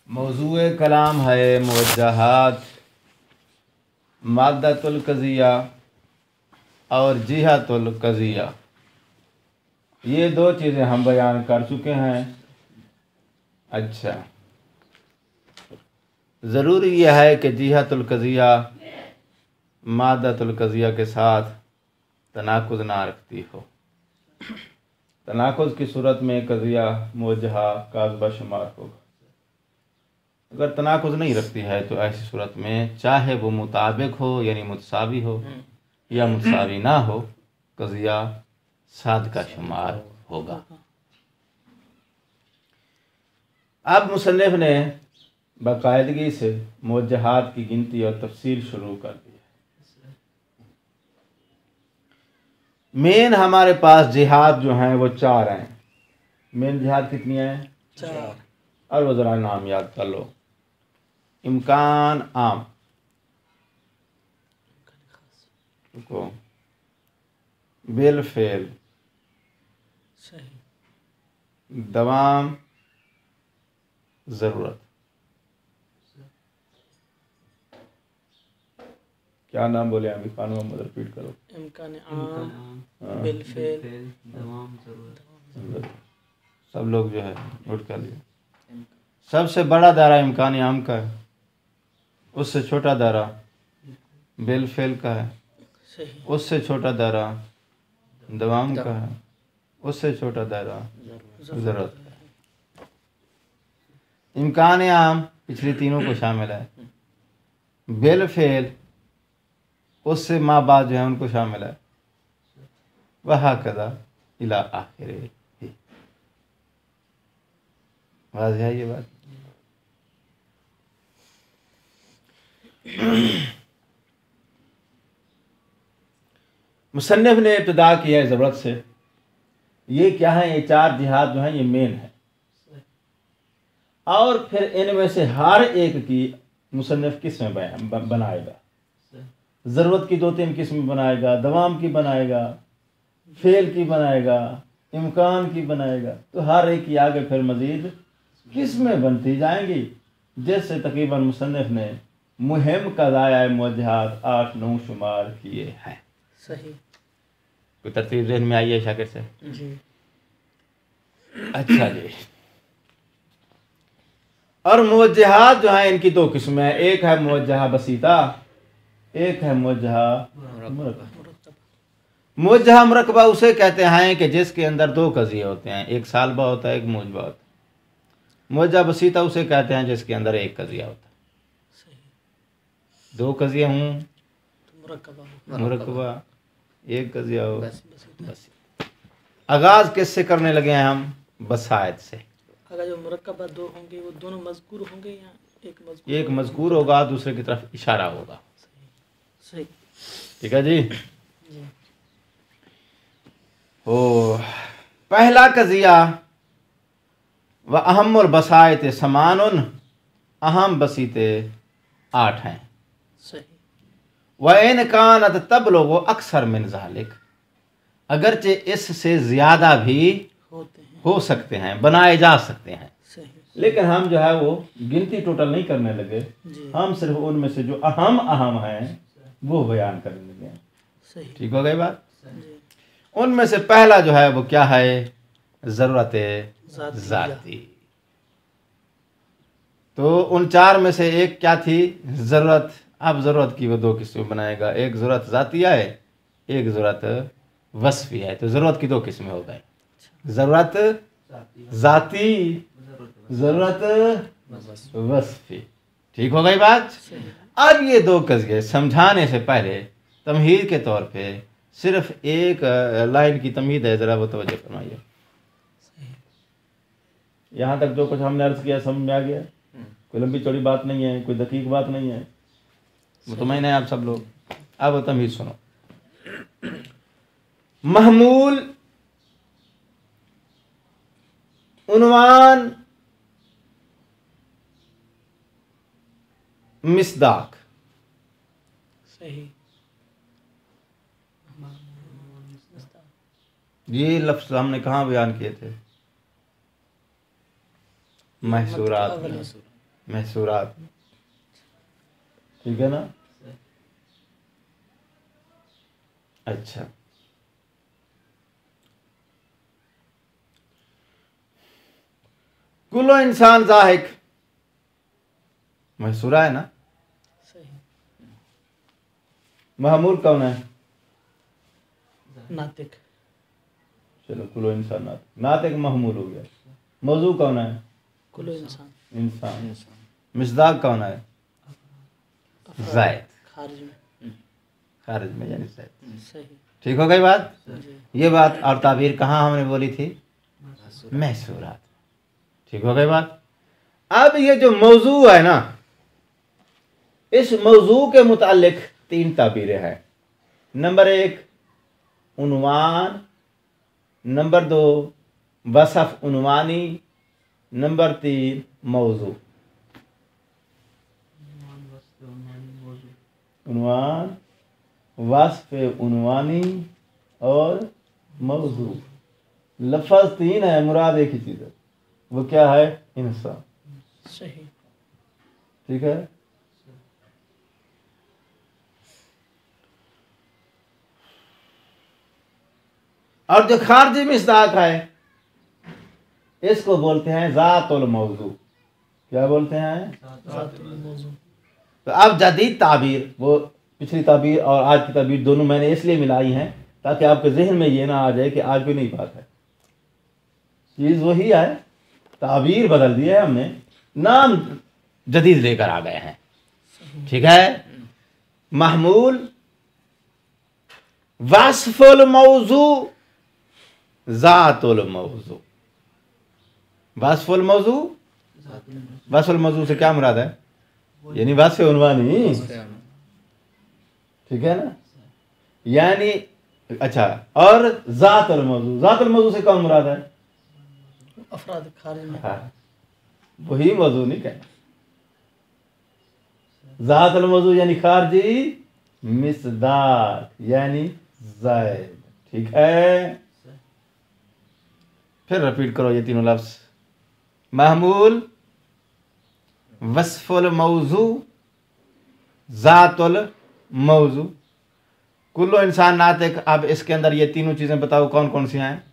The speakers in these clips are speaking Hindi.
मौज़ूए कलाम है मुवज्जहात, माद्दतुल क़ज़िया और जिहतुल क़ज़िया। ये दो चीज़ें हम बयान कर चुके हैं। अच्छा, ज़रूरी यह है कि जिहतुल क़ज़िया माद्दतुल क़ज़िया के साथ तनाकुज़ ना रखती हो। तनाकुज़ की सूरत में क़ज़िया मुवज्जहा काज़िबा शुमार होगा। अगर तनाकुज़ नहीं रखती है तो ऐसी सूरत में चाहे वो मुताबिक हो यानी मुतसावी हो या मुतसावी ना हो, क़ज़िया साद का शुमार होगा। अब मुसन्निफ ने बाकायदगी से मुवज्जहात की गिनती और तफसील शुरू कर दी है। मेन हमारे पास जिहाद जो हैं वो 4 हैं। मेन जिहाद कितनी हैं? 4। और वो ज़रा नाम याद कर लो। इम्कान आम को बिल फेल, दवाम, ज़रूरत। क्या नाम बोले अभी? खान मोहम्मद रिपीट करो। इम्कान आम, बिल फेल, दवाम, ज़रूरत। सब लोग जो है नोट कर लिए। सबसे बड़ा दायरा इम्कान आम का है, उससे छोटा दायरा बिल फेल का है, उससे छोटा दायरा दवाम का है, उससे छोटा दायरा ज़रूरत का है। इम्कान आम पिछली तीनों को शामिल है। बिल फेल उससे माँ बाप जो है उनको शामिल है। वह कदा इला आखिर वाज़ेह है ये बात। मुसन्निफ ने इब्तिदा किया है ज़रूरत से। ये क्या है? ये 4 जिहाद जो हैं ये मेन है, और फिर इनमें से हर एक की मुसन्निफ किस्में बनाएगा। ज़रूरत की 2-3 किस्में बनाएगा, दवाम की बनाएगा, फेल की बनाएगा, इम्कान की बनाएगा। तो हर एक की आगे फिर मज़ीद किस्में बनती जाएंगी, जिससे तकरीबन मुसन्निफ ने मुहिम क़ज़ाया मुवज्जहात 8-9 शुमार किए हैं। सही। कोई तरतीब ज़हन में आई है शाकिर से? जी। अच्छा जी। और मुवज्जहात जो हैं इनकी 2 किस्में हैं। एक है मुवज्जहा बसीता, एक है मुवज्जहा मुरक्कबा। मुवज्जहा मुरक्कबा उसे कहते हैं कि जिसके अंदर 2 क़ज़िये होते हैं, एक सालबा होता है, एक मूजबा होता है। मुवज्जहा बसीता उसे कहते हैं जिसके अंदर एक क़ज़िया होता है। 2 क़ज़िये हों तो मुरक्कबा, एक क़ज़िया हो बस। आगाज़ किससे करने लगे हैं हम? बसायत से। अगर जो मुरक्कबा 2 होंगे वो दोनों मज़कूर होंगे या एक मज़कूर होगा, दूसरे की तरफ इशारा होगा। सही। ठीक है जी। ओ पहला क़ज़िया व अहम्मुल बसायत समानुन, अहम बसीते 8 हैं। सही। व इन कानत तबलुगु अक्सर मिन ज़ालिक, अगरचे इससे ज़्यादा भी हो सकते हैं, बनाए जा सकते हैं। लेकिन हम जो है वो गिनती टोटल नहीं करने लगे, हम सिर्फ उनमें से जो अहम हैं वो बयान करने लगे हैं। ठीक हो गई बात? उनमें से पहला जो है वो क्या है? ज़रूरत ज़ाती। तो उन 4 में से एक क्या थी? ज़रूरत। अब ज़रूरत की वो 2 किस्में बनाएगा, एक ज़रूरत ज़ातिया है, एक ज़रूरत वस्फ़ी है। तो ज़रूरत की 2 किस्में हो गई, ज़रूरत ज़ाती, ज़रूरत वस्फ़ी। ठीक हो गई बात? अब ये 2 क़ज़िये समझाने से पहले तमहीद के तौर पे सिर्फ एक लाइन की तमहीद है, ज़रा वो तवज्जो फरमाइए। यहाँ तक जो कुछ हमने अर्ज़ किया समझ में आ गया? कोई लंबी चौड़ी बात नहीं है, कोई दकीक बात नहीं है, मुतमईन है आप सब लोग? अब वो तमहीद सुनो। महमूल, उन्वान, मिस्दाक। सही। ये लफ्ज़ हमने कहाँ बयान किए थे? महसूरात अव्वल में। महसूर। महसूरात में। ठीक है ना। अच्छा, कुल्लो इंसान जाहिक महसूरा है ना। सही। महमूल कौन है? नातिक। चलो, कुल्लो इंसान नातिक, नातिक महमूल हो गया। मौजू कौन है? कुल्लो इंसान। इंसान। मिस्दाक कौन है? जायद। खारिज में। खारिज में यानी जायद। सही। ठीक हो गई बात। जी। ये बात और ताबीर कहाँ हमने बोली थी? महसूरात। ठीक हो गई बात। अब ये जो मौजू है ना, इस मौजू के मुतालिक 3 ताबीरें हैं। नंबर 1 उन्वान, नंबर 2 वसफ उन्वानी, नंबर 3 मौजू। उन्वान, वस्फ उन्वानी और मौजू। लफ्ज़ 3 है, मुराद एक ही चीज़ है। वो क्या है? इंसान। सही। ठीक है। और जो खारजी मिस्दाक है, इसको बोलते हैं ज़ातुल मौजू। क्या बोलते हैं? ज़ातुल मौजू। तो अब जदीद ताबीर, वो पिछली ताबीर और आज की ताबीर दोनों मैंने इसलिए मिलाई हैं ताकि आपके जहन में ये ना आ जाए कि आज भी नहीं बात है। चीज़ वही है, ताबीर बदल दी है हमने, नाम जदीद लेकर आ गए हैं। ठीक है। महमूल, वस्फुल मौजू, ज़ातुल मौजू। वस्फुल मौजू, वस्फुल मौजू से क्या मुराद है? यानी वस्फ उन्वानी। ठीक है ना। यानी अच्छा, और ज़ातुल मौजू, ज़ातुल मौजू से कौन मुराद है? अफराद खारिज में। हाँ, वही मौजू नहीं कहना। ज़ातुल मौजू यानी खारजी मिस्दाक यानी ज़ायद। ठीक है। फिर रिपीट करो ये तीनों लफ्ज। महमूल, वस्फुल मौजू, ज़ातुल मौजू। कुल्लो इंसान नातिक। अब इसके अंदर ये तीनों चीज़ें बताओ कौन कौन सी हैं?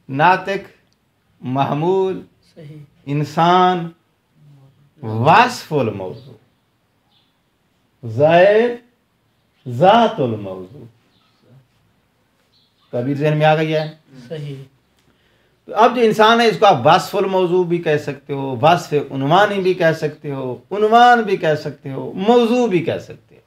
नातिक, महमूल, सही। इंसान, वस्फुल मौजू, ज़ायद, ज़ातुल मौजू। कबीर ज़हन में आ गई है। सही। तो अब जो इंसान है इसको आप वस्फुल मौजू भी कह सकते हो, वस्फ उन्वानी भी कह सकते हो, उन्वान भी कह सकते हो, मौजू भी कह सकते हो।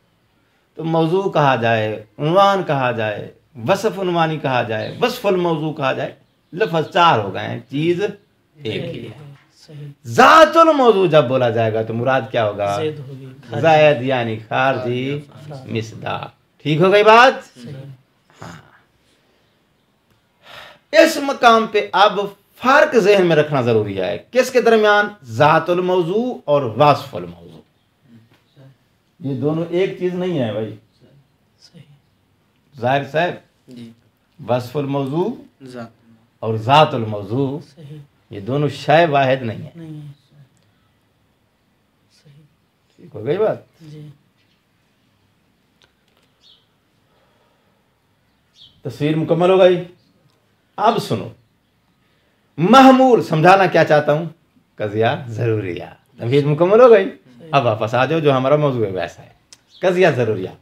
तो मौजू कहा जाए, उन्वान कहा जाए, वस्फ उन्वानी कहा जाए, वस्फुल मौजू कहा जाए। लफ्ज़ 4 हो गए हैं, चीज़ एक ही है। सही। ज़ातुल मौजू जब बोला जाएगा तो मुराद क्या होगा? ज़ैद होगी। ज़ायद यानी खारजी मिस्दाक। ठीक हो गई बात। सही। इस मकाम पे अब फर्क जहन में रखना जरूरी है। किसके दरमियान? ज़ातुल मौजू और वस्फुल मौजू। ये दोनों एक चीज नहीं है भाई। सही। जाहिर साहब, जी। वस्फुल मौजू ज़ात। और ज़ातुल मौजू सही। ये दोनों शय वाहिद नहीं है। नहीं है। सही। ठीक हो गई बात। जी। तस्वीर मुकम्मल हो गई। अब सुनो, महमूल समझाना क्या चाहता हूं, कजिया जरूरिया। तमीज मुकम्मल हो गई। अब वापस आ जाओ, जो हमारा मौजू है वैसा है। कजिया जरूरिया।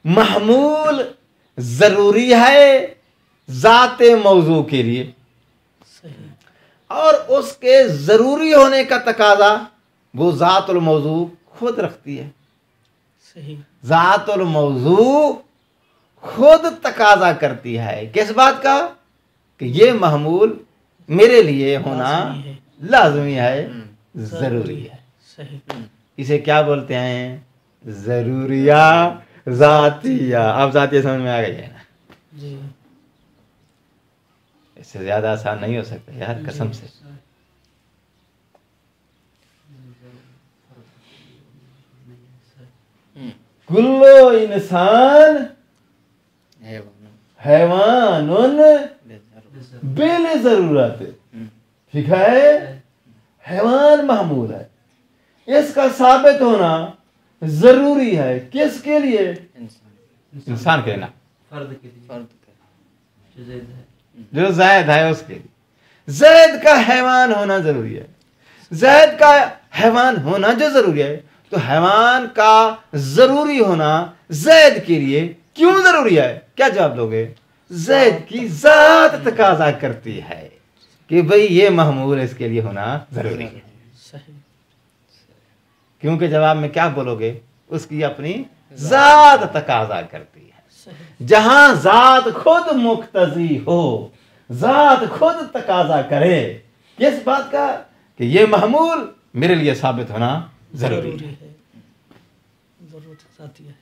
महमूल जरूरी है जाते मौजू के लिए, सही। और उसके जरूरी होने का तकाजा वो ज़ातुल मौजू खुद रखती है। सही। ज़ातुल मौजू खुद तकाजा करती है किस बात का? कि ये महमूल मेरे लिए होना लाजमी है, जरूरी है। सही। इसे क्या बोलते हैं? जरूरिया जातिया। अब जातिया समझ में आ गई है ना? जी। इससे ज्यादा आसान नहीं हो सकता यार, कसम से। कुल्लो इंसान हैवानुन बिल जरूरत। ठीक है। हैवान महमूल है, इसका साबित होना जरूरी है। किसके लिए? इंसान के ना, जो जायद है उसके लिए। जायद का हैवान होना जरूरी है। जायद का हैवान होना जो जरूरी है, तो हैवान का जरूरी होना जायद के लिए क्यों जरूरी है? क्या जवाब दोगे? जायद की जात तकाजा करती है कि भाई ये महमूल इसके लिए होना जरूरी है। क्योंकि जवाब में क्या बोलोगे? उसकी अपनी जात तकाजा करती है। जहां जात खुद मुक्तजी हो, जात खुद तकाजा करे किस बात का? कि ये महमूल मेरे लिए साबित होना जरूरी है। जरूरत जाती है।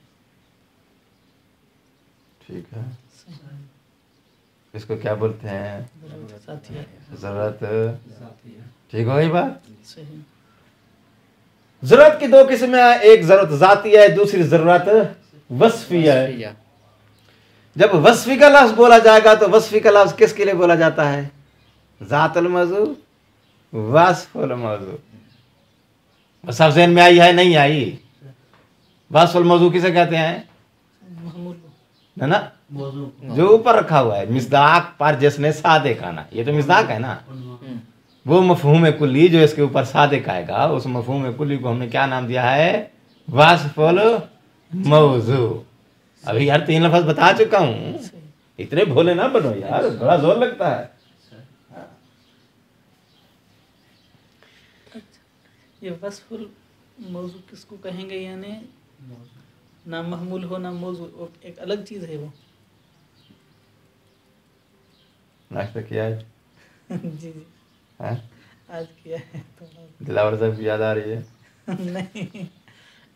ठीक है, इसको क्या बोलते हैं? जरूरत। ठीक हो गई बात? जरूरत की दो किस्में हैं, एक जरूरत जाती है, दूसरी जरूरत वस्फी है। जब वस्फी का लफ्ज बोला जाएगा तो वस्फी का लफ्ज किसके लिए बोला जाता है? जातुल मौजू, वस्फुल मौजू। सब ज़हन में आई है? नहीं आई? वस्फुल मौजू किसे कहते हैं? है ना, जो ऊपर रखा हुआ है, मिस्दाक पर जिसने सादिक आना, ये तो मिस्दाक है ना। वो मफहूम कुल्ली जो इसके ऊपर सादिक आएगा, उस मफहूम कुल्ली को हमने क्या नाम दिया है? वस्फुल मौजू। अभी यार 3 लफ्ज़ बता चुका हूं, इतने भोले ना बनो यार, बड़ा जोर लगता है। ये वस्फुल मौजू किसको कहेंगे? यानी ना महमूल हो ना मौजू, एक अलग चीज है वो। नाश्ता किया है? जी जी है? आज किया है। दिलावर साहब की याद आ रही है? नहीं,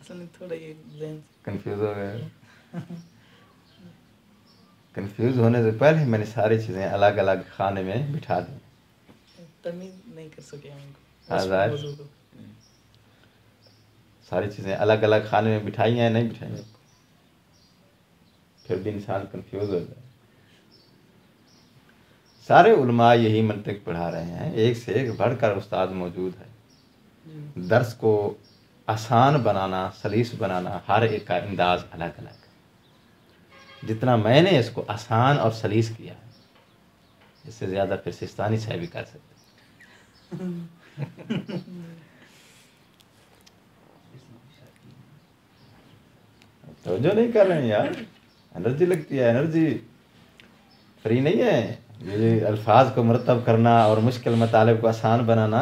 असल में थोड़ा ये कंफ्यूज हो गए। कंफ्यूज होने से पहले मैंने सारी चीजें अलग अलग खाने में बिठा दी। तमीज नहीं कर सके उनको। सारी चीजें अलग अलग खाने में बिठाई हैं, नहीं बिठाई हैं, फिर भी इंसान कंफ्यूज हो जाए। सारे उलमा यही मंतिक पढ़ा रहे हैं, एक से एक बढ़कर उस्ताद मौजूद है। दर्स को आसान बनाना, सलीस बनाना, हर एक का अंदाज अलग अलग है। जितना मैंने इसको आसान और सलीस किया, इससे ज़्यादा फिर सिस्तानी साहब भी कर सकते। तो जो नहीं कर रहे हैं यार, एनर्जी लगती है, एनर्जी फ्री नहीं है। ये अल्फाज को मरतब करना और मुश्किल मतालिब को आसान बनाना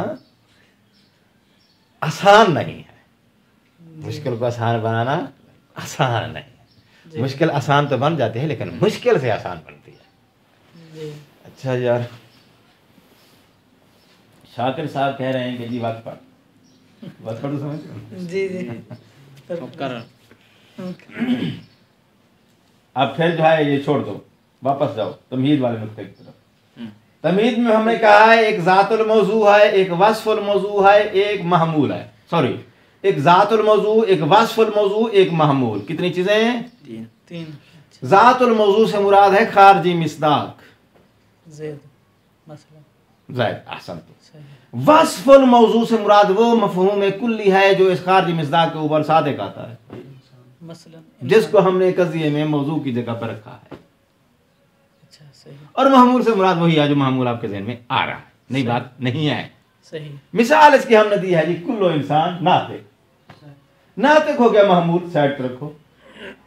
आसान नहीं है। मुश्किल को आसान बनाना आसान नहीं है। मुश्किल आसान तो बन जाती है, लेकिन मुश्किल से आसान बनती है। अच्छा यार, शाकिर साहब कह रहे हैं कि जी वक्त पढ़ तो समझ। जी जी अब फिर जो है ये छोड़ दो, वापस जाओ तमहीद वाले नुक्ते की तरफ। तमहीद में हमने कहा है एक जातुल मौजू है, एक वस्फुल मौजू है, एक महमूल है। सॉरी, एक जातुल मौजू, एक वस्फुल मौजू, एक महमूल। कितनी चीजें हैं? तीन। जातुल मौजू से मुराद है खारजी मिस्दाक, ज़ैद, अहसन। वस्फुल मौजू से मुराद वो मफहूम कुल्ली है जो इस खारजी मिस्दाक के ऊपर सादिक आता है, जिसको हमने कज़िये में मौजू की जगह पर रखा है। अच्छा, सही। और महमूल से मुराद वही है जो महमूल आपके ज़हन में आ रहा है। नई बात नहीं है। सही। मिसाल इसकी हमने दी है जी, कुल्लो इंसान नातिक। नातिक हो गया महमूल, साइड पर रखो।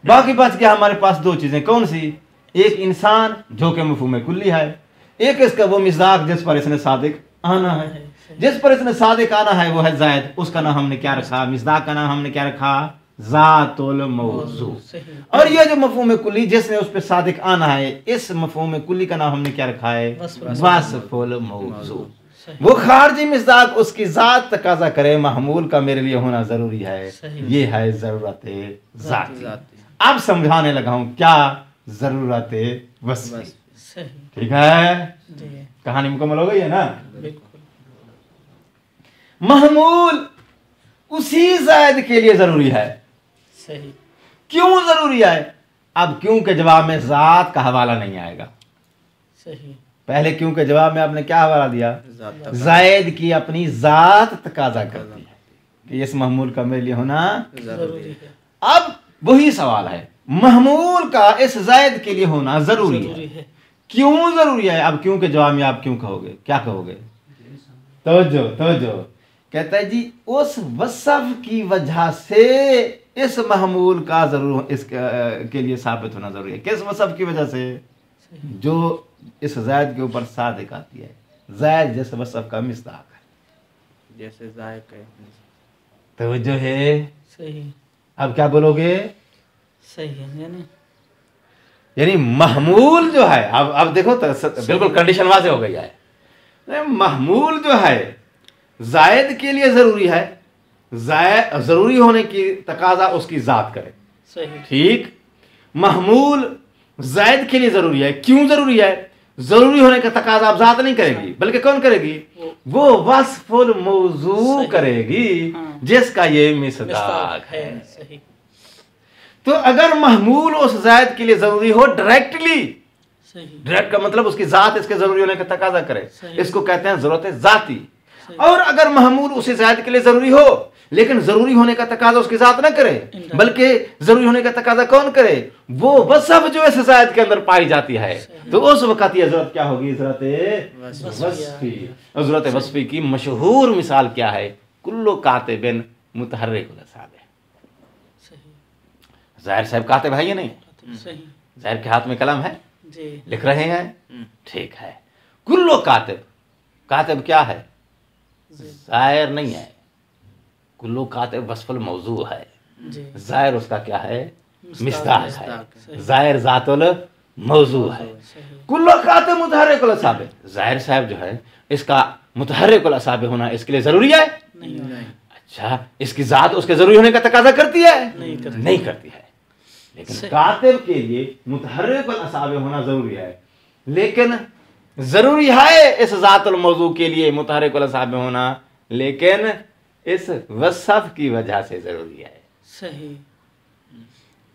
बाकी बच गया हमारे पास दो चीजें। कौन सी? एक इंसान जो कि मफहूम कुल्ली है, एक इसका वो मिज़ाक जिस पर इसने सादिक आना है। जिस पर इसने सादिक आना है वो है ज़ैद। उसका नाम हमने क्या रखा? मिज़ाक का नाम हमने क्या रखा? ज़ातुल मौजू। और ये जो मफहूम कुल्ली जिसने उस पर सादिक आना है, इस मफहूम कुल्ली का नाम हमने क्या रखा है? वस्फुल मौजू। वो खारजी मिज़ाक उसकी ज़ात तकाजा करे, महमूल का मेरे लिए होना जरूरी है। ये है ज़रूरत ज़ाती। अब समझाने लगा हूं क्या ज़रूरत वस्फ़ी। ठीक है, कहानी मुकम्मल हो गई है ना? महमूल उसी ज़ैद के लिए जरूरी है। सही। क्यों जरूरी है? अब क्यों के जवाब में ज़ात का हवाला नहीं आएगा। सही। पहले क्यों के जवाब में आपने क्या हवाला दिया? ज़ात जायद की अपनी जात तकाजा करती है कि इस महमूल का मेरे लिए होना। ज़रूरी है। अब वही सवाल है, महमूल का इस जायद के लिए होना जरूरी है। क्यों जरूरी है? अब क्यों के जवाब में आप क्यों कहोगे, क्या कहोगे? तवज्जो कहता है जी उस वसफ की वजह से इस महमूल का जरूर के लिए साबित होना जरूरी है। किस वसफ की वजह से? जो इस जायद के ऊपर सादिक आती है। जायद जैसे वसफ का मिस्दाक है, जैसे जायक है। तवज्जो है? सही अब क्या बोलोगे? सही है यानी महमूल जो है, अब देखो तो बिल्कुल कंडीशन वाज़ेह हो गई है। महमूल जो है जायद के लिए जरूरी है, जरूरी होने की तकाजा उसकी जात करे। सही ठीक, महमूल जायद के लिए जरूरी है। क्यों जरूरी है? जरूरी होने का तकाजा अब जात नहीं करेगी, बल्कि कौन करेगी? वो वस्फुल मौजू करेगी, हाँ। जिसका ये मिसदाक है। सही तो अगर महमूल उस जायद के लिए जरूरी हो डायरेक्टली, सही डायरेक्ट का मतलब उसकी जात इसके जरूरी होने का तकाजा करे, सही। इसको कहते हैं जरूरत जाती। सही। और अगर महमूल उसी जायद के लिए जरूरी हो लेकिन जरूरी होने का तकाजा उसकी जात ना करे, बल्कि जरूरी होने का तकाजा कौन करे? वो वसफ जो इस जायद के अंदर पाई जाती है। तो उस वक्त ये जरूरत क्या होगी? जरूरत वस्फी। और जरूरत वस्फी की मशहूर मिसाल क्या है? कुल्लु कातिबिन मुतहर्रिकुल असाबिह। सही जाहिर साहब कातिब है या नहीं? सही जाहिर के हाथ में कलम है, जी लिख रहे हैं, ठीक है। कुल्लो कातिब, कातिब क्या है? जाहिर नहीं है। कुल्लो कातिब वस्फुल मौजू है, जी जाहिर उसका क्या है? मिस्दाक है। सही। जाहिर जातुल मौजू है। सही कुल्लो कातिब मुतहर्रिकुल असाबिह, जाहिर साहब जो है इसका मुतहर्रिकुल असाबिह होना इसके लिए जरूरी है? नहीं अच्छा, इसकी जात उसके जरूरी होने का तकाजा करती है? नहीं करती है। लेकिन कातिब के लिए मुतहर्रिकुल असाबिह होना जरूरी है। लेकिन जरूरी है इस जातुल मौजू के लिए मुतहर्रिकुल असाबिह होना, लेकिन इस वसफ की वजह से जरूरी है। सही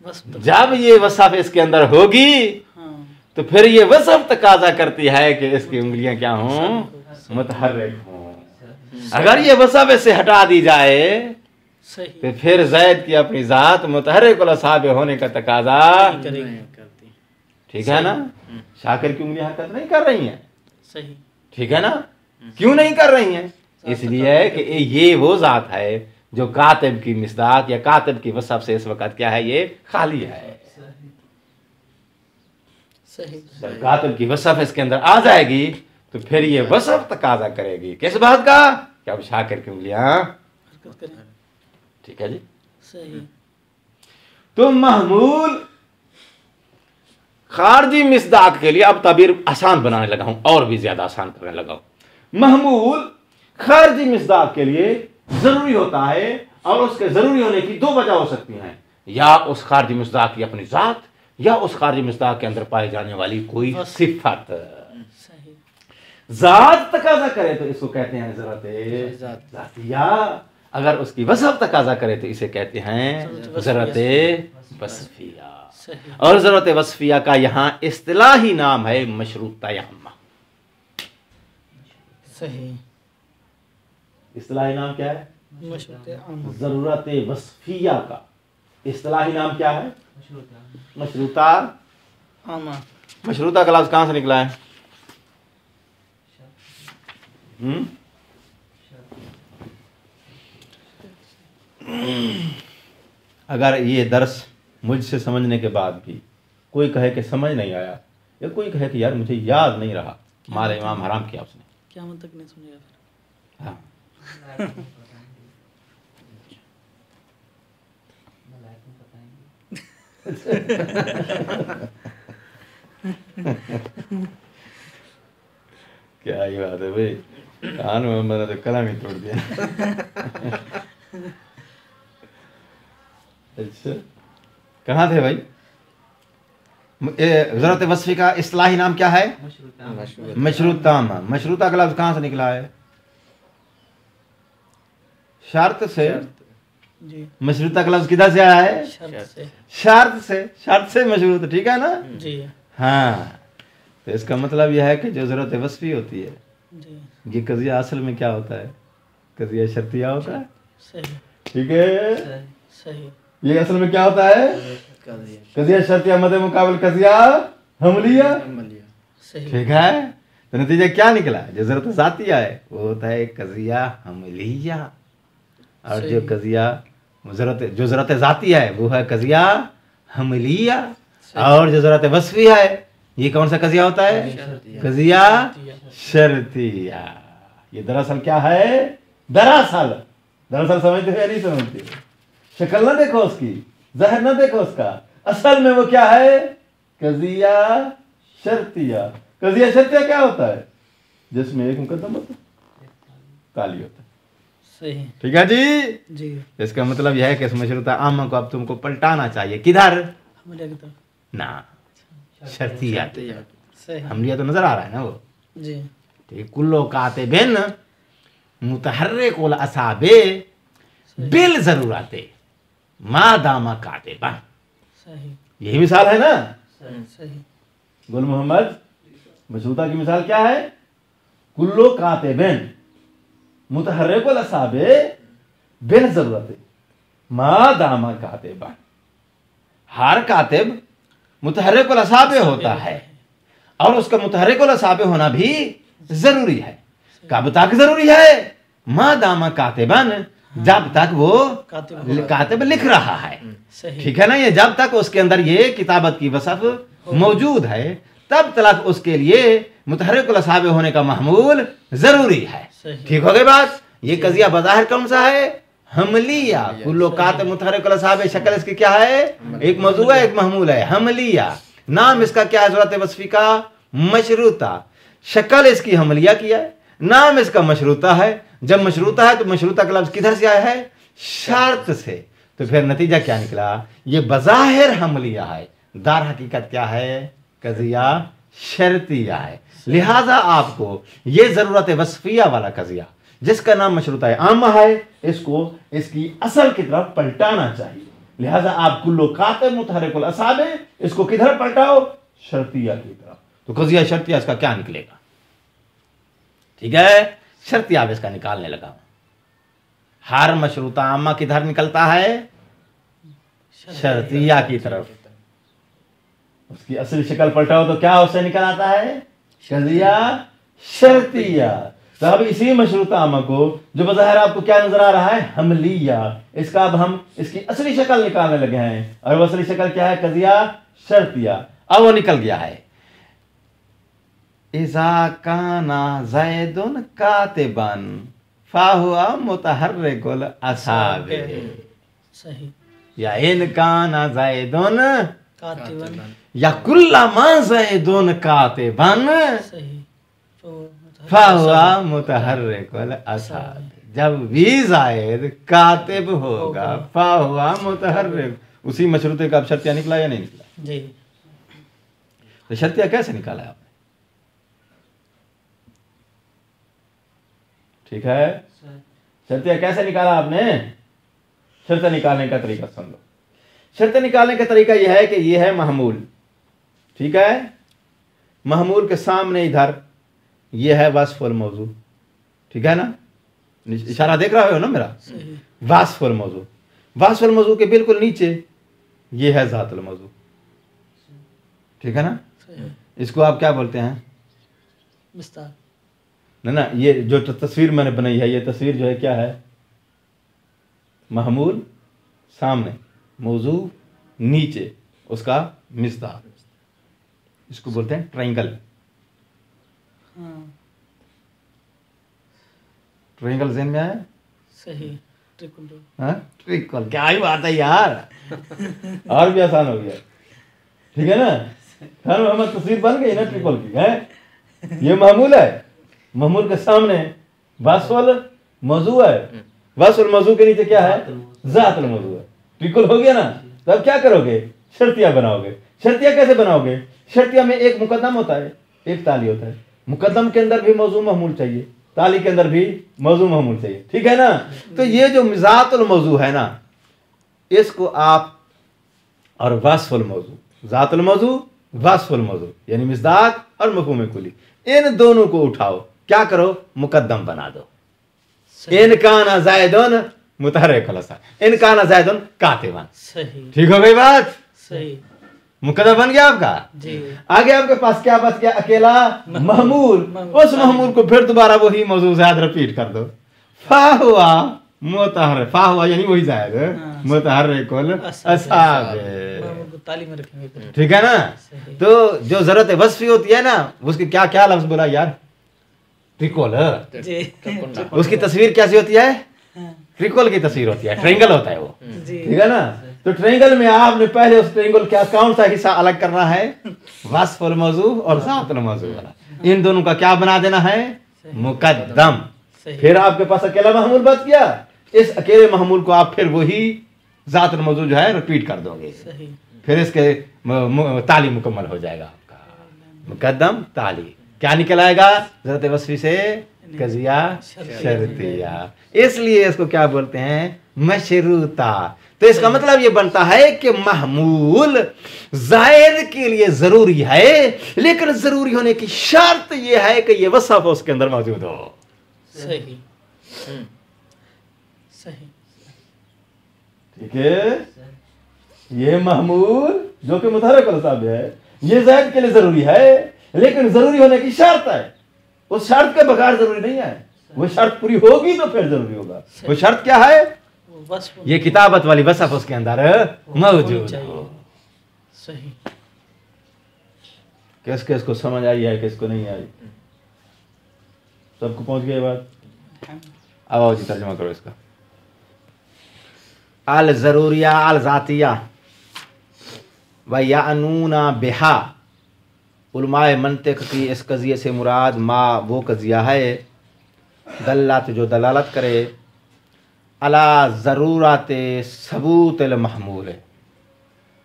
बस जब ये वसफ इसके अंदर होगी हाँ तो फिर ये वसफ तकाजा करती है कि इसकी उंगलियां क्या हों? मुतहर्रिक हों। अगर ये वसफ इससे हटा दी जाए सही तो फिर जैद की अपनी जात मुतहर्रिकुल असाबिह होने का तकाजा, करेगी करती। ठीक है ना? शाकिर की उंगलियां हरकत नहीं कर रही हैं, सही ठीक है ना? क्यों नहीं कर रही हैं? इसलिए कि ये वो जात है जो कातिब की मिस्दाक या कातिब की वसफ से इस वक्त क्या है? ये खाली है। सही जब कातिब की वसफ इसके अंदर आ जाएगी तो फिर ये वसफ तकाजा करेगी किस बात का? कि अब शाकिर की उंगलियां, हरकत करें ठीक है जी। सही तो महमूल खारजी मिस्दाक के लिए अब ताबीर आसान बनाने लगा हूं और भी ज्यादा आसान करने लगा हूं। महमूल खारजी मिस्दाक के लिए जरूरी होता है और उसके जरूरी होने की दो वजह हो सकती हैं, या उस खारजी मिस्दाक की अपनी जात या उस खारजी मिस्दाक के अंदर पाई जाने वाली कोई सिफत। सही जात तकाजा करे तो इसको कहते हैं जरूरत जातिया, अगर उसकी वसफ तकाजा करे तो इसे कहते हैं जरूरत वस्फिया। सही और जरूरत वस्फिया का यहाँ इस्तिलाही नाम है मशरूता यम्मा। सही इस्तिलाही नाम क्या है? मशरूत आम जरूरत वस्फिया का इस्तिलाही नाम क्या है? मशरूता। आमा मशरूता का लफ्ज कहां से निकला है? अगर ये दर्स मुझसे समझने के बाद भी कोई कहे कि समझ नहीं आया, या कोई कहे कि यार मुझे याद नहीं रहा, हमारा इमाम हराम किया उसने। क्या तक नहीं सुनेगा फिर? हाँ। क्या ही बात है भाई, कान में मैंने तो कलम ही तोड़ दिया। अच्छा, कहाँ थे भाई? जरूरत वस्फी का इस्लाही नाम क्या है? मशरूता। मशरूता का लफ्ज कहाँ से निकला है? शर्त से। जी मशरूता का लफ्ज किधर से आया है? शर्त से शर्त से। शर्त से मशरूत, ठीक है ना? जी हाँ, तो इसका मतलब यह है कि जो ज़रूरत वस्फी होती है, जी ये कज़िया असल में क्या होता है? कज़िया शर्तिया होता है। सही ठीक है, सही ये असल में क्या होता है? कज़िया शर्तिया मदे मुकाबल कज़िया हमलिया। सही ठीक है, तो नतीजा क्या निकला? जो ज़रूरत ज़ातिया है वो होता है कज़िया हमलिया, और जो कज़िया जो ज़रूरत ज़ातिया है वो है कज़िया हमलिया, और जो ज़रूरत वस्फी है ये कौन सा कज़िया होता है? कज़िया शर्तिया। ये दरअसल क्या है? दरअसल समझते हो या नहीं समझते हो? शक्ल ना देखो उसकी, ज़ाहिर ना देखो उसका, असल में वो क्या है? कज़िया शर्तिया। कज़िया शर्तिया क्या होता है? जिसमें एक मुकद्दम होता है, ताली होता है। सही ठीक है जी। जी इसका मतलब यह है कि इस मशरूता आमा को अब तुमको पलटाना चाहिए। किधर? हमलिया की तरफ ना, शर्तिया की तरफ। सही हमलिया तो नजर आ रहा है ना वो। जी ठीक, कुल्लो कातिबिन मुतहर्रिकुल असाबे बिल ज़रूरते मा दामा कातिबन। सही यही मिसाल है ना सही गुल मोहम्मद। मशरूता की मिसाल क्या है? कुल्लो कातिबिन मुतहर्रिकुल असाबे बिल ज़रूरते मा दामा कातिबन। हर कातिब मुतहर्रिकुल असाबे होता है, और उसका मुतहर्रिकुल असाबे होना भी जरूरी है। कब तक जरूरी है? मा दामा कातिबन, जब तक वो कातिब लिख रहा है। सही ठीक है ना, ये जब तक उसके अंदर ये किताबत की वसफ मौजूद है तब तक उसके लिए मुतहर्रिकुल असाबे होने का महमूल जरूरी है। सही ठीक हो गई बात। ये कज़िया बज़ाहिर कौन सा है? हमलिया। कुल्लो कातिब मुतहर्रिकुल असाबे, शक्ल इसकी क्या है? एक मौजू है, एक महमूल है, हमलिया। नाम इसका क्या है? ज़रूरत वस्फी का मशरूता। शक्ल इसकी हमलिया किया है, नाम इसका मशरूता है। जब मशरूता है तो मशरूता का लफ्ज़ किधर से आया है? शर्त से। तो फिर नतीजा क्या निकला? ये बज़ाहिर हमलिया है, दार हकीकत क्या है? कज़िया शर्तिया है। लिहाजा आपको ये ज़रूरत वस्फिया वाला कज़िया जिसका नाम मशरूता आमा है, इसको इसकी असल की तरफ पलटाना चाहिए। लिहाजा आप कुल्लो कातिब मुतहर्रिकुल असाबे, इसको किधर पलटाओ? शर्तिया की तरफ। तो कज़िया शर्तिया इसका क्या निकलेगा? ठीक है, शर्तिया अब इसका निकालने लगा। हर मशरूता आमा किधर निकलता है? शर्तिया की तरफ। उसकी असली शक्ल पलटाओ तो क्या उससे निकल आता है? कज़िया शर्तिया। तो अब इसी मशरूता आमा को जो बज़ाहिर आपको क्या नजर आ रहा है? हमलिया, इसका अब हम इसकी असली शक्ल निकालने लगे हैं, और वो असली शक्ल क्या है? कज़िया शर्तिया। अब वो निकल गया है। इज़ा काना ज़ैदुन कातिबन फाहुआ मुतहर्रिकुल असाबे। सही या इन काना ज़ैदुन कातिबन या कुल्लमा ज़ैदुन कातिबन सही फाहुआ मुतहर्रिकुल असाबे। जब भी ज़ायद कातिब होगा फाहुआ मुतहर्रिक। उसी मशरूते का अब शर्तिया निकला या नहीं निकला? जी तो शर्तिया कैसे निकाला है आपने? ठीक है, शर्तिया कैसे निकाला आपने? शर्त निकालने का तरीका सुन लो। शर्त निकालने का तरीका यह है कि यह है महमूल। ठीक है, महमूल के सामने इधर यह है वस्फुल मौजू। ठीक है ना, इशारा देख रहे हो ना मेरा? वस्फुल मौजू। वस्फुल मौजू के बिल्कुल नीचे यह है ज़ातुल मौजू। ठीक है ना, इसको आप क्या बोलते हैं? विस्तार। ना, ये जो तस्वीर मैंने बनाई है, ये तस्वीर जो है क्या है? महमूल सामने, मौजू नीचे, उसका मिस्तार। इसको बोलते हैं ट्रायंगल। हाँ ट्रायंगल ज़हन में आया? सही ट्रिपल। हाँ, ट्रिकल। क्या ही बात है यार, और भी आसान हो गया। ठीक है ना, खान मोहम्मद तस्वीर बन गई ना ट्रिपल की है। ये महमूल है, महमूल के सामने वस्फुल मौजू है, वस्फुल मौजू के नीचे क्या है? ज़ातुल मौजू है। ट्रिकल हो गया ना। तो अब क्या करोगे? शर्तिया बनाओगे। शर्तिया कैसे बनाओगे? शर्तिया में एक मुकद्दम होता है, एक ताली होता है। मुकद्दम के अंदर भी मौजू महमूल चाहिए, ताली के अंदर भी मौजू महमूल चाहिए। ठीक है ना। तो ये जो ज़ातुल मौजू है ना, इसको आप, और वस्फुल मौजू, ज़ातुल मौजू वास्फुल मौजू यानी मिस्दाक और मफहूम कुली, इन दोनों को उठाओ, क्या करो, मुकद्दम बना दो। इन काना जायदुन मुतहर्रिक लसा, इन काना जायदुन कातिबन। सही ठीक हो गई बात? सही मुकद्दम बन गया आपका। जी। आगे आपके पास क्या बच गया? अकेला महमूल। उस महमूल को फिर दोबारा वही मौजू ज़ायद रिपीट कर दो। फा हुआ मुतहर्रिक, फा हुआ यानी वही ज़ायद मुतहर्रिकुल असाबे। महमूद को ताली में रखेंगे फिर। ठीक है ना? सही। तो जो जरूरत वस्फी होती है ना, उसकी क्या क्या लफ्ज बोला यार? ट्रिकोल। जी उसकी तस्वीर कैसी होती है? हाँ, ट्रिकोल की तस्वीर होती है, ट्रायंगल होता है वो। जी ठीक है ना? तो ट्रायंगल में आपने पहले उस ट्रायंगल क्या कौन सा हिस्सा अलग करना है? वास्फुल मौजू और ज़ातुल मौजू वाला। इन दोनों का क्या बना देना है? मुकद्दम। सही। फिर आपके पास अकेला महमूल बच गया। इस अकेले महमूल को आप फिर वही ज़ातुल मौजू जो है रिपीट कर दोगे, सही। फिर इसके ताली मुकम्मल हो जाएगा आपका। मुकद्दम ताली क्या निकल आएगा? ज़रूरत वस्फी से कजिया शर्तिया, इसलिए इसको क्या बोलते हैं? मशरूता। तो इसका मतलब ये बनता है कि महमूल जायद के लिए जरूरी है, लेकिन जरूरी होने की शर्त ये है कि ये वसफ उसके अंदर मौजूद हो। सही सही। ठीक है? ये महमूल जो कि मुतहर्रिक लसाब है, ये जायद के लिए जरूरी है, लेकिन जरूरी होने की शर्त है। उस शर्त के बगैर जरूरी नहीं है। वो शर्त पूरी होगी तो फिर जरूरी होगा। वो शर्त क्या है? वो वस्फ ये किताबत वाली वसफ उसके अंदर मौजूद हो। सही। किस किस को समझ आई है, किसको नहीं आई? सबको पहुंच गई बात? अब आओ जी तर्जुमा करो इसका। अल जरूरिया अल जातिया व यानूना बिहा, उलमाए मंतिक की इस कज़िये से मुराद माँ वो कज़िया है दल्लत जो दलालत करे अला ज़रूरत सबूत महमूल,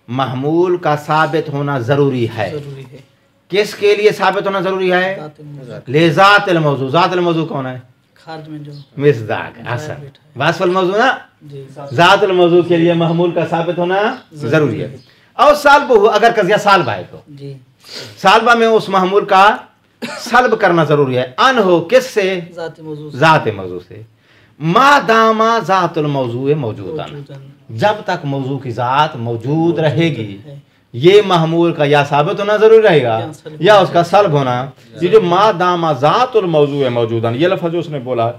महमूल का साबित होना ज़रूरी है। जरूरी है। किसके लिए साबित होना ज़रूरी है? ले ज़ातिल मौजू। ज़ातिल मौजू कौन है? खारज में जो मिस्दाक हसन वास्फुल मौजू ना। जी ज़ातिल मौजू के लिए महमूल का साबित होना ज़रूरी है। और सालबा हो, अगर कज़िया सालबा है तो जी सालबा में उस महमूल का सल्ब करना जरूरी है। अन हो किससे? जाते मौजू से। ज़ात मौजू से। मा दामा ज़ातुल मौजू मौजूदन, मौजूदन। जब तक मौजू की ज़ात मौजूद रहेगी, है। ये महमूल का या साबित होना जरूरी रहेगा या उसका सल्ब होना। ये जो मा दामा ज़ातुल मौजू मौजूदन, ये लफ्ज़ जो उसने बोला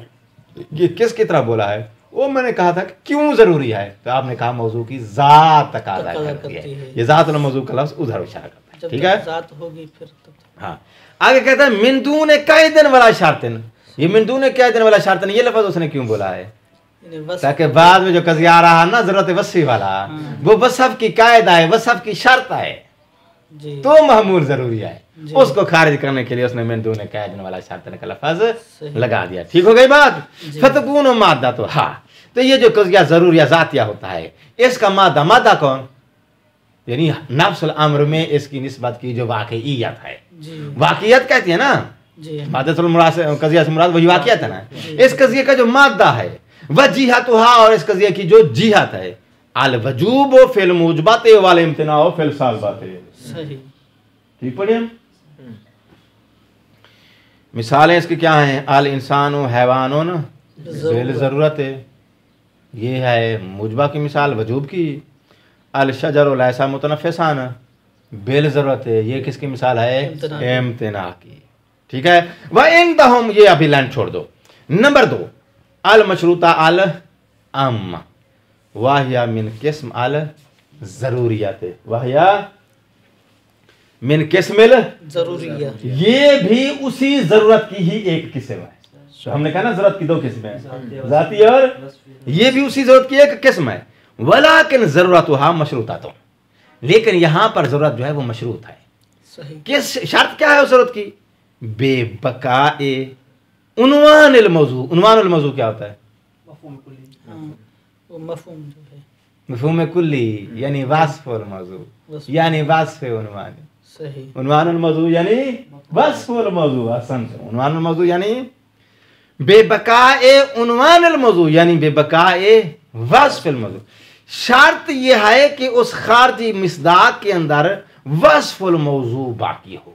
ये किसकी तरह बोला है? वो मैंने कहा था कि क्यों जरूरी है, तो आपने कहा मौजू की ज़ात तकाज़ा करती है। ये ज़ातुल मौजू का लफ्ज़ उधर इशारा करता है। जब ठीक है? जात होगी फिर तब हाँ, आगे कहता है मिंदून कैदन वाला शार्तन। ये मिंदून कैदन वाला शार्तन, ये लफ्ज़ उसने क्यों बोला है? यानी वस्फ ताकि बाद में जो कज़िया आ रहा है ना ज़रूरत वस्फी वाला, वो वसफ की कायदा है, वसफ की शर्त है, जी तो महमूल जरूरी है। जी। उसको खारिज करने के लिए उसने मिंदून कैदन वाला शार्तन का लफ्ज़ सही। लगा दिया। ठीक हो गई बात? जी। फतकून मादा, तो हाँ, तो ये जो कज़िया ज़रूर या ज़ातिया होता है, इसका मादा, मादा कौन? यानी नफ्सुल अम्र में इसकी निस्बत की जो वाक़इयत है, जी वाक़ियत कहती है ना, जी मादतुल मुराद से कज़िया से मुराद वही वाक़ियत है ना। इस कज़िये का जो मादा है वह जिहतुहा, और इस कज़िये की जो जिहत है अल वजूब फिल मुजबत वाल इम्तिनाउ फिल सालबत। सही। ठीक पढ़िए। मिसालें इसकी क्या हैं? अल इंसान हैवानुन बिल ज़रूरत, ये है मुजबा की मिसाल, वजूब की। अल शजर लैसा मुतनफ़िसान बिल ज़रूरत, ये किसकी मिसाल है? इम्तिना की। ठीक है? वह इन दहम, ये अभी लाइन छोड़ दो। नंबर 2 अल मशरूता अल अम वाहिया मिन किस्म अल ज़रूरियात, वाहिया मिन किस्मिल, जरूरी है। ये भी उसी जरूरत की ही एक किस्म है। तो हमने कहा ना जरूरत की 2 किस्में हैं, जाती और ये भी उसी जरूरत की एक किस्म है। वलाकिन ज़रूरतुहा मशरूतातुन, लेकिन यहां पर जरूरत जो है वो मशरूत है। सही। किस शर्त क्या है उस जरूरत की? बेबकाए उन्वानिल मौजू। उन्वानिल मौजू क्या होता है? हाँ, वो मफहूम जो है। मफहूम कुल्ली यानी वास्फुल मौजू यानी वास्फ उन्वान। सही। उन्वानुल मौजू यानी वास्फुल मौजू। अहसन। उन्वानुल मौजू यानी बेबकाए उन्वानिल मौजू यानी बेबकाए वास्फुल मौजू। शर्त यह है कि उस खारजी मिस्दाक के अंदर वस्फुल मौजू बाकी हो।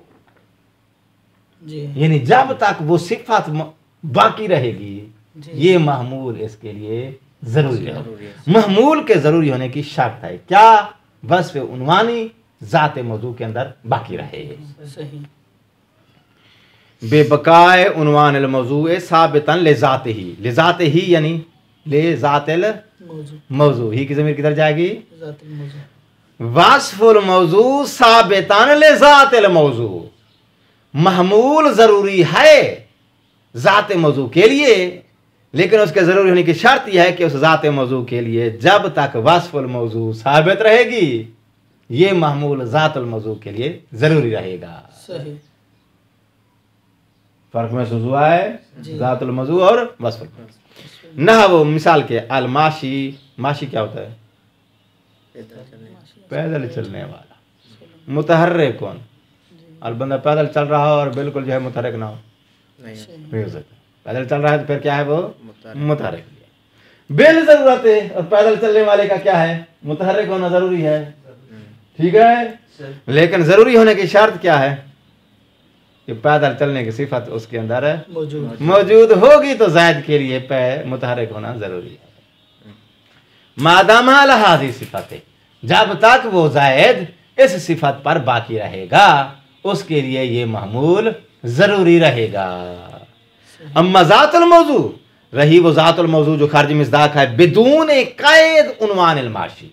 जी यानी जब तक वो सिफत बाकी रहेगी जी ये महमूल इसके लिए जरूरी है। जरूरी है। महमूल के जरूरी होने की शर्त है क्या? वस्फ उन्वानी जाते मौजू के अंदर बाकी रहे। सही बेबकाए उन्वान अल मौजू साबितन ले जाते ही यानी ले जातिल मौजू मौजू ही की ज़मीर किधर जाएगी? ज़ातिल मौजू वास्फुल मौजू साबितन ले जातिल मौजू। महमूल जरूरी है जाते मौजू के लिए, लेकिन उसके जरूरी होने की शर्त यह है कि उस जाते मौजू के लिए जब तक वास्फुल मौजू साबित रहेगी ये महमूल जातुल मौजू के लिए जरूरी रहेगा। सही फर्क महसूस हुआ है जी। जातुल मौजू और वस्फुल मौजू। ना वो मिसाल के अल माशी, माशी क्या होता है? पैदल चलने वाला। मुतहर्रिक कौन? और बंदा पैदल चल रहा हो और बिल्कुल जो है मुतहर्रिक ना हो, नहीं नहीं हो सकता। पैदल चल रहा है तो फिर क्या है वो? मुतहर्रिक। मुतहर्रिक। बेल जरूरत है और पैदल चलने वाले का क्या है? मुतहर्रिक होना जरूरी है। ठीक है, लेकिन जरूरी होने की शर्त क्या है? कि पैदल चलने की सिफत उसके अंदर मौजूद मौजूद होगी तो जायद के लिए मुतहर्रिक होना जरूरी है। मादामा लहाजी सिफत है, जब तक वो जायद इस सिफत पर बाकी रहेगा उसके लिए ये महमूल जरूरी रहेगा। अम्मा जातुल मौजू, रही वो जातुल मौजू जो खारिज मिस्दाक है, बिदून कैद उन्वान अल माशी,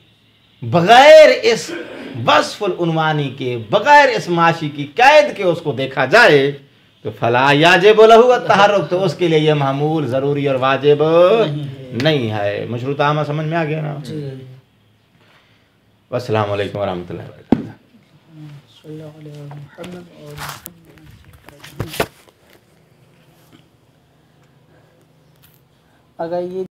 बगैर इस वस्फुल उन्वानी के, बगैर इस माशी की कैद के उसको देखा जाए तो फला याजिब लहु तहर्रुक, तो उसके लिए यह महमूल जरूरी और वाजिब नहीं है। मशरूता आमा समझ में आ गया ना? अस्सलाम वालेकुम वरहमतुल्लाहि वबरकातुहू। सल्लल्लाहु अलैहि मुहम्मद और अगर ये